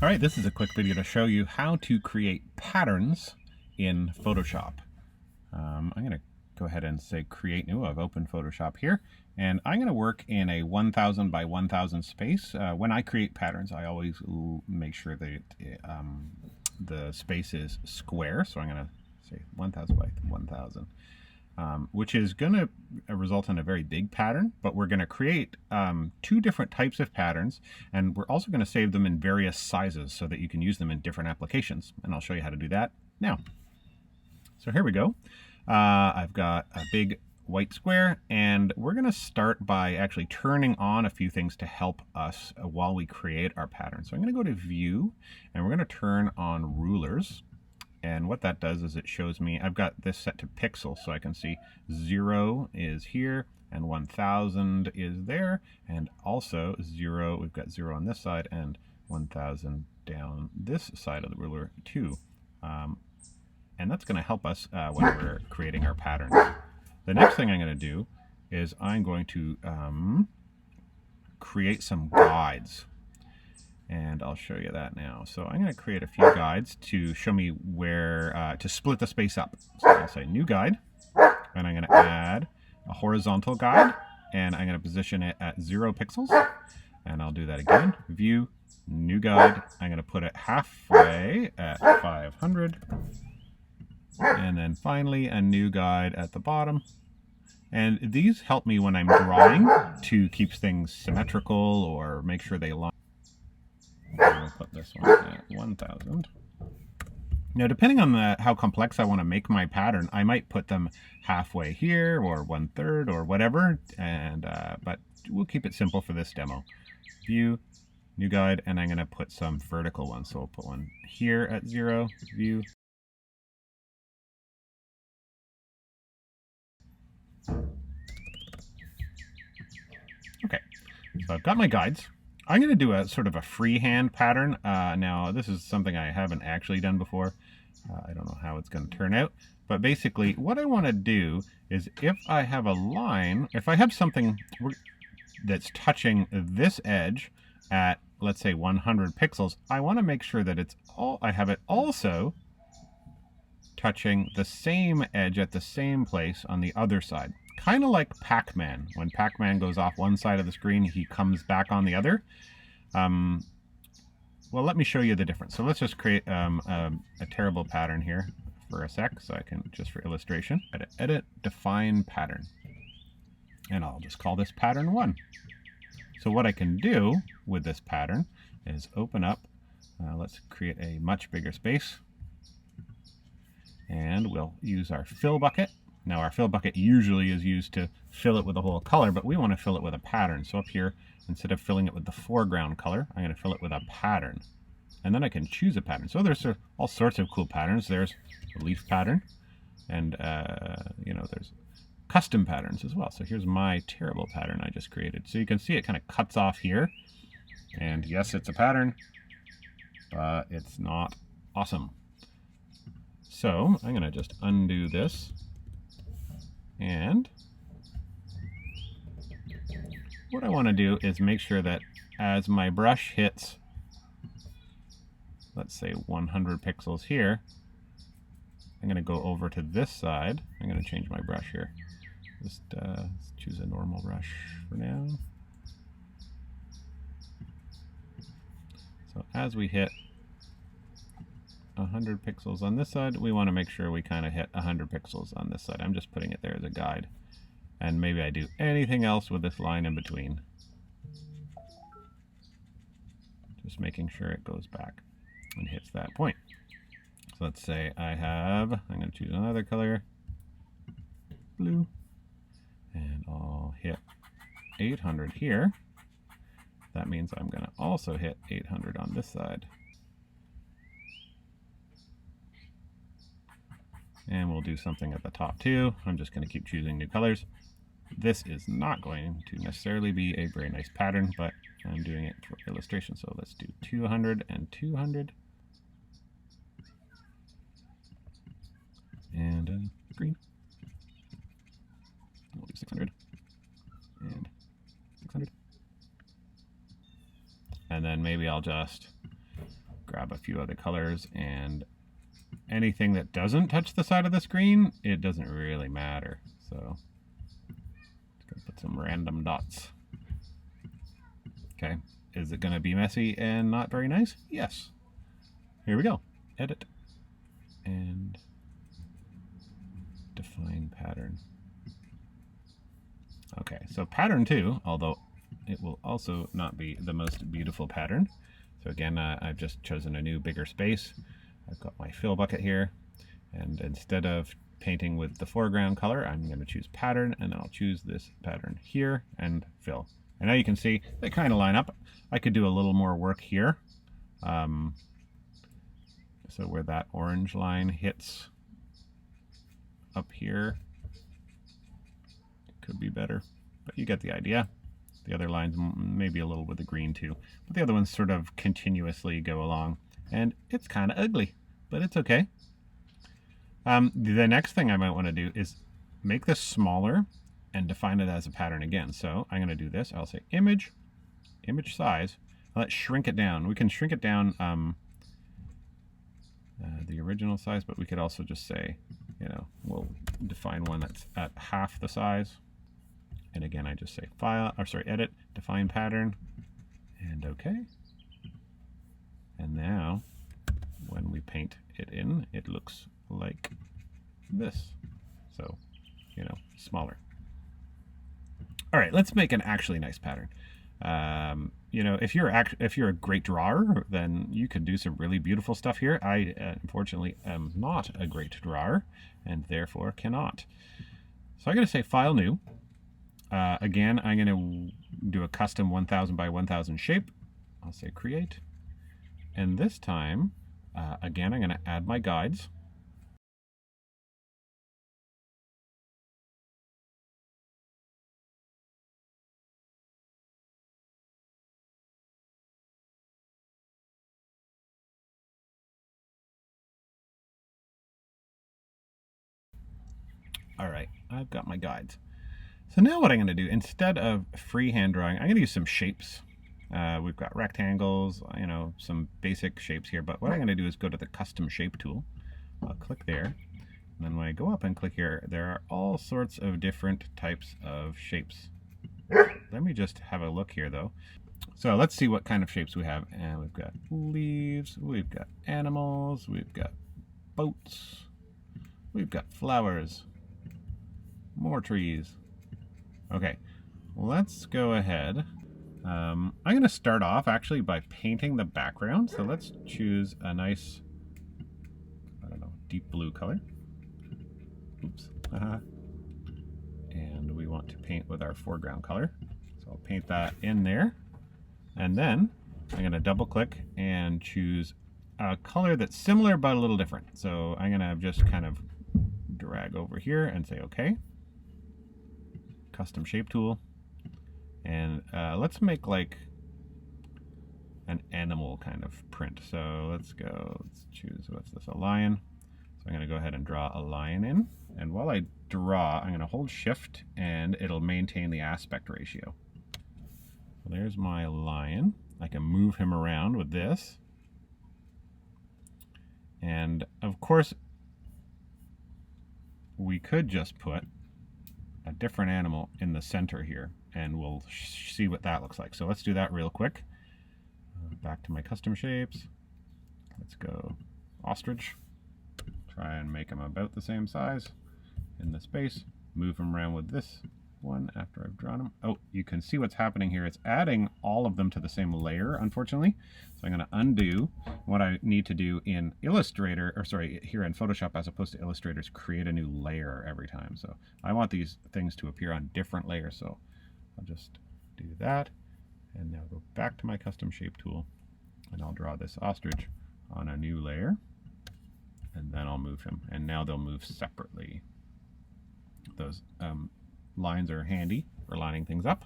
All right, this is a quick video to show you how to create patterns in Photoshop. I'm going to go ahead and say create new. I've opened Photoshop here, and I'm going to work in a 1000 by 1000 space. When I create patterns, I always make sure that the space is square. So I'm going to say 1000 by 1000. Which is going to result in a very big pattern, but we're going to create two different types of patterns, and we're also going to save them in various sizes so that you can use them in different applications, and I'll show you how to do that now. So here we go. I've got a big white square, and we're going to start by actually turning on a few things to help us while we create our pattern. So I'm going to go to View, and we're going to turn on Rulers. And what that does is it shows me, I've got this set to pixels, so I can see 0 is here and 1000 is there, and also 0, we've got 0 on this side and 1000 down this side of the ruler too. And that's going to help us when we're creating our patterns. The next thing I'm going to do is I'm going to create some guides. And I'll show you that now. So I'm going to create a few guides to show me where to split the space up. So I'll say new guide, and I'm going to add a horizontal guide, and I'm going to position it at 0 pixels. And I'll do that again. View, new guide. I'm going to put it halfway at 500. And then finally a new guide at the bottom. And these help me when I'm drawing to keep things symmetrical or make sure they line. I'll put this one at 1000. Now, depending on how complex I want to make my pattern, I might put them halfway here or 1/3 or whatever. And but we'll keep it simple for this demo. View, new guide, and I'm going to put some vertical ones. So we'll put one here at 0. View. Okay, so I've got my guides. I'm going to do a sort of a freehand pattern. Now, this is something I haven't actually done before. I don't know how it's going to turn out. But basically, what I want to do is if I have a line, if I have something that's touching this edge at, let's say, 100 pixels, I want to make sure that I have it also touching the same edge at the same place on the other side. Kind of like Pac-Man. When Pac-Man goes off one side of the screen, he comes back on the other. Well, let me show you the difference. So let's just create a terrible pattern here for a sec, so I can, just for illustration, edit, define pattern. And I'll just call this pattern 1. So what I can do with this pattern is open up, let's create a much bigger space. And we'll use our fill bucket. Now, our fill bucket usually is used to fill it with a whole color, but we want to fill it with a pattern. So up here, instead of filling it with the foreground color, I'm going to fill it with a pattern. And then I can choose a pattern. So there's all sorts of cool patterns. There's a leaf pattern, and there's custom patterns as well. So here's my terrible pattern I just created. So you can see it kind of cuts off here. And yes, it's a pattern, but it's not awesome. So I'm going to just undo this. And what I want to do is make sure that as my brush hits, let's say 100 pixels here, I'm going to go over to this side. I'm going to change my brush here. Just let's choose a normal brush for now. So as we hit 100 pixels on this side, we want to make sure we kind of hit 100 pixels on this side. I'm just putting it there as a guide. And maybe I do anything else with this line in between. Just making sure it goes back and hits that point. So let's say I'm going to choose another color, blue, and I'll hit 800 here. That means I'm going to also hit 800 on this side. And we'll do something at the top too. I'm just going to keep choosing new colors. This is not going to necessarily be a very nice pattern, but I'm doing it for illustration. So let's do 200 and 200. And green. We'll do 600 and 600. And then maybe I'll just grab a few other colors, and anything that doesn't touch the side of the screen, it doesn't really matter. So just gonna put some random dots. Okay, is it gonna be messy and not very nice? Yes. Here we go. Edit and define pattern. Okay, so pattern 2, although it will also not be the most beautiful pattern. So again, I've just chosen a new bigger space. I've got my fill bucket here, and instead of painting with the foreground color, I'm going to choose pattern, and then I'll choose this pattern here and fill. And now you can see they kind of line up. I could do a little more work here. So where that orange line hits up here, could be better, but you get the idea. The other lines maybe a little with the green too, but the other ones sort of continuously go along, and it's kind of ugly, but it's okay. The next thing I might want to do is make this smaller and define it as a pattern again. So I'm going to do this. I'll say image size. Let's shrink it down. We can shrink it down the original size, but we could also just say, you know, we'll define one that's at half the size. And again, I just say edit, define pattern, and okay. And now when we paint it in, it looks like this. So, you know, smaller. All right, let's make an actually nice pattern. You know, if you're a great drawer, then you could do some really beautiful stuff here. I unfortunately am not a great drawer, and therefore cannot. So I'm going to say File, New. Again, I'm going to do a custom 1000 by 1000 shape. I'll say Create. And this time, again, I'm going to add my guides. All right, I've got my guides. So now what I'm going to do, instead of freehand drawing, I'm going to use some shapes. We've got rectangles, you know, some basic shapes here, but what I'm going to do is go to the custom shape tool. I'll click there, and then when I go up and click here, there are all sorts of different types of shapes. Let me just have a look here though. So let's see what kind of shapes we have. And we've got leaves, we've got animals, we've got boats, we've got flowers, more trees. Okay, let's go ahead. I'm going to start off actually by painting the background. So let's choose a nice, I don't know, deep blue color. Oops. And we want to paint with our foreground color. So I'll paint that in there. And then I'm going to double click and choose a color that's similar but a little different. So I'm going to just kind of drag over here and say OK. Custom shape tool, and let's make like an animal kind of print. So let's choose, what's this, a lion. So I'm going to go ahead and draw a lion in, and while I draw, I'm going to hold shift and it'll maintain the aspect ratio. So there's my lion. I can move him around with this, and of course we could just put a different animal in the center here, and we'll see what that looks like. So let's do that real quick. Back to my custom shapes. Let's go ostrich. Try and make them about the same size in the space. Move them around with this one after I've drawn them. Oh, you can see what's happening here. It's adding all of them to the same layer, unfortunately. So I'm going to undo. What I need to do in Illustrator, or sorry, here in Photoshop as opposed to Illustrator, is create a new layer every time. So I want these things to appear on different layers. So I'll just do that. And now go back to my custom shape tool, and I'll draw this ostrich on a new layer. And then I'll move him. And now they'll move separately. Those lines are handy for lining things up.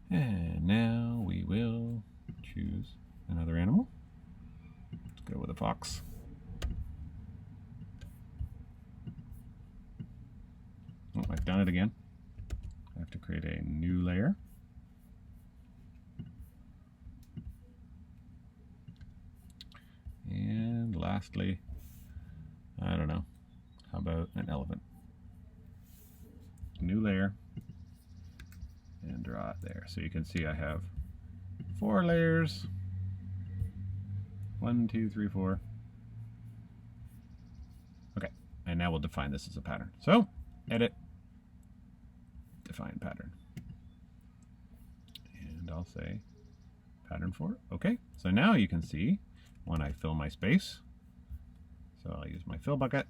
And now we will choose another animal. Let's go with a fox. Oh, I've done it again. I have to create a new layer. lastly, I don't know, how about an elephant? New layer, and draw it there. So you can see I have 4 layers. 1, 2, 3, 4. Okay, and now we'll define this as a pattern. So, edit, define pattern. And I'll say pattern 4. Okay, so now you can see when I fill my space, so I'll use my fill bucket,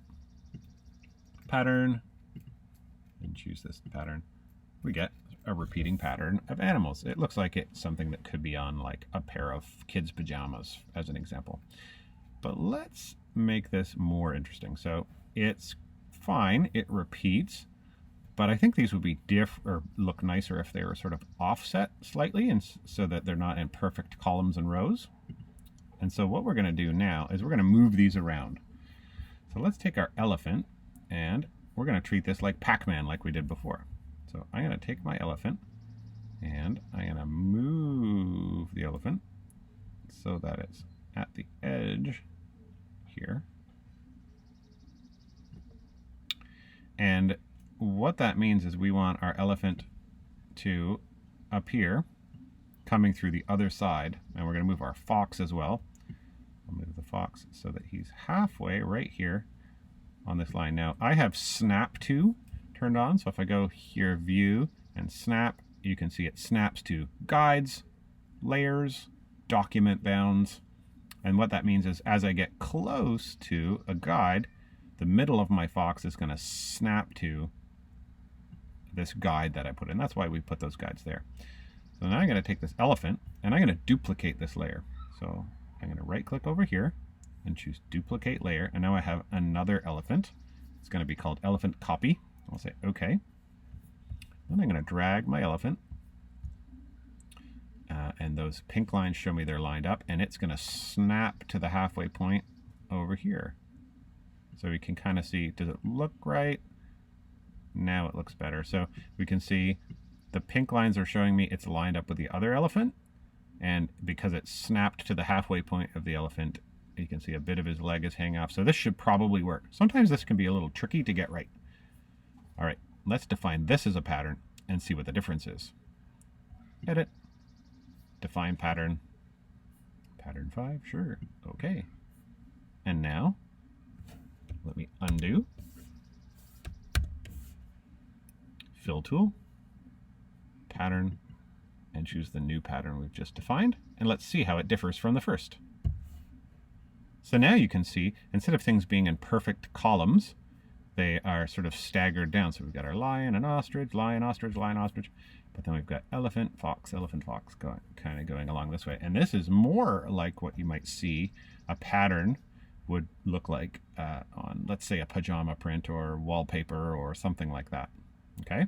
pattern, and choose this pattern, we get a repeating pattern of animals. It looks like it's something that could be on like a pair of kids' pajamas as an example. But let's make this more interesting. So it's fine, it repeats, but I think these would be look nicer if they were sort of offset slightly, and so that they're not in perfect columns and rows. And so what we're going to do now is we're going to move these around. So let's take our elephant, and we're going to treat this like Pac-Man, like we did before. So I'm going to take my elephant, and I'm going to move the elephant so that it's at the edge here. And what that means is we want our elephant to appear coming through the other side, and we're going to move our fox as well. I'll move the fox so that he's halfway right here on this line. Now I have snap to turned on, so if I go here, view and snap, you can see it snaps to guides, layers, document bounds. And what that means is as I get close to a guide, the middle of my fox is going to snap to this guide that I put in. That's why we put those guides there. So now I'm going to take this elephant and I'm going to duplicate this layer. So I'm going to right click over here and choose duplicate layer, and now I have another elephant. It's going to be called elephant copy. I'll say OK. Then I'm going to drag my elephant, and those pink lines show me they're lined up, and it's going to snap to the halfway point over here. So we can kind of see, does it look right? Now it looks better. So we can see the pink lines are showing me it's lined up with the other elephant, and because it's snapped to the halfway point of the elephant, you can see a bit of his leg is hanging off. So this should probably work. Sometimes this can be a little tricky to get right. All right, let's define this as a pattern and see what the difference is. Edit, define pattern, pattern 5, sure, okay. And now, let me undo, fill tool, pattern, and choose the new pattern we've just defined, and let's see how it differs from the first. So now you can see, instead of things being in perfect columns, they are sort of staggered down. So we've got our lion and ostrich, lion, ostrich, lion, ostrich, but then we've got elephant, fox, going, kind of going along this way. And this is more like what you might see a pattern would look like on, let's say, a pajama print or wallpaper or something like that. Okay.